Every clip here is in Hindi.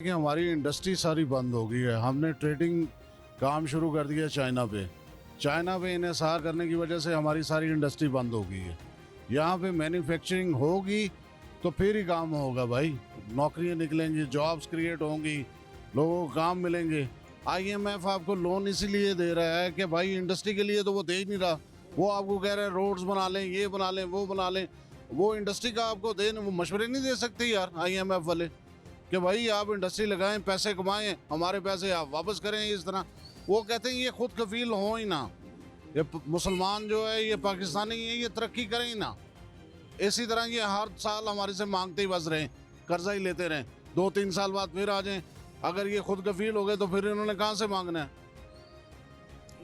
कि हमारी इंडस्ट्री सारी बंद हो गई है। हमने ट्रेडिंग काम शुरू कर दिया चाइना पे इन्हिसार करने की वजह से हमारी सारी इंडस्ट्री बंद हो गई है। यहाँ पे मैन्युफैक्चरिंग होगी तो फिर ही काम होगा भाई, नौकरियाँ निकलेंगी, जॉब्स क्रिएट होंगी, लोगों को काम मिलेंगे। आईएमएफ आपको लोन इसीलिए दे रहा है कि भाई इंडस्ट्री के लिए तो वो दे ही नहीं रहा। वो आपको कह रहे हैं रोड्स बना लें, ये बना लें, वो बना लें। वो इंडस्ट्री का आपको वो मशवरे नहीं दे सकते यार आईएमएफ वाले कि भाई आप इंडस्ट्री लगाएं, पैसे कमाएं, हमारे पैसे आप वापस करें। इस तरह वो कहते हैं ये खुद कफील हो ही ना, ये मुसलमान जो है, ये पाकिस्तानी है, ये तरक्की करें ही ना। इसी तरह ये हर साल हमारे से मांगते ही बस रहें, कर्जा ही लेते रहें, 2-3 साल बाद फिर आ जाएं। अगर ये खुद कफील हो गए तो फिर इन्होंने कहाँ से मांगना है।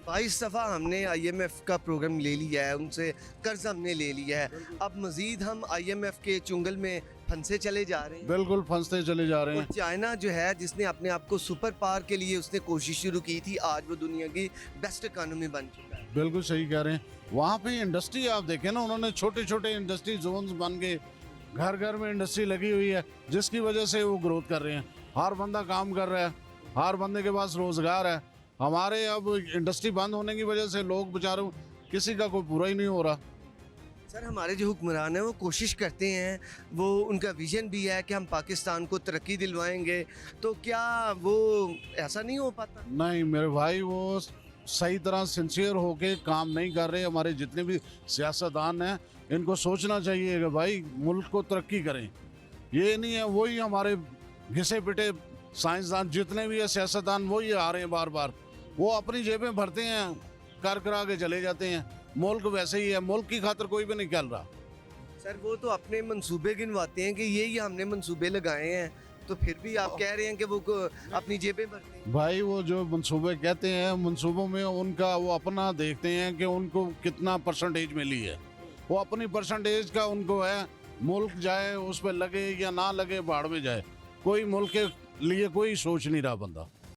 22 दफ़ा हमने आईएमएफ का प्रोग्राम ले लिया है, उनसे कर्ज हमने ले लिया है। अब मज़ीद हम आईएमएफ के चुंगल में फंसे चले जा रहे हैं। बिल्कुल फंसते चले जा रहे और हैं। चाइना जो है, जिसने अपने आप को सुपर पावर के लिए उसने कोशिश शुरू की थी, आज वो दुनिया की बेस्ट इकोनॉमी बन चुका है। बिल्कुल सही कह रहे हैं। वहाँ पे इंडस्ट्री आप देखें ना, उन्होंने छोटे छोटे इंडस्ट्री जोन्स बन के घर घर में इंडस्ट्री लगी हुई है, जिसकी वजह से वो ग्रोथ कर रहे हैं। हर बंदा काम कर रहा है, हर बंदे के पास रोजगार है। हमारे अब इंडस्ट्री बंद होने की वजह से लोग बेचारों किसी का कोई पूरा ही नहीं हो रहा। सर, हमारे जो हुक्मरान हैं वो कोशिश करते हैं, वो उनका विजन भी है कि हम पाकिस्तान को तरक्की दिलवाएंगे, तो क्या वो ऐसा नहीं हो पाता? नहीं मेरे भाई, वो सही तरह सिंसियर होके काम नहीं कर रहे। हमारे जितने भी सियासतदान हैं, इनको सोचना चाहिए कि भाई मुल्क को तरक्की करें। ये नहीं है वही हमारे घिसे पिटे साइंसदान जितने भी है सियासतदान, वही आ रहे हैं बार बार। वो अपनी जेबें भरते हैं, कर करा के चले जाते हैं। मुल्क वैसे ही है, मुल्क की खातिर कोई भी नहीं चल रहा। सर, वो तो अपने मंसूबे गिनवाते हैं कि ये हमने मंसूबे लगाए हैं, तो फिर भी आप कह रहे हैं कि वो अपनी जेबें भरते हैं। भाई वो जो मंसूबे कहते हैं, मंसूबों में उनका वो अपना देखते हैं कि उनको कितना परसेंटेज मिली है। वो अपनी परसेंटेज का उनको है, मुल्क जाए उस पर लगे या ना लगे, बाढ़ में जाए, कोई मुल्क के लिए कोई सोच नहीं रहा बंदा।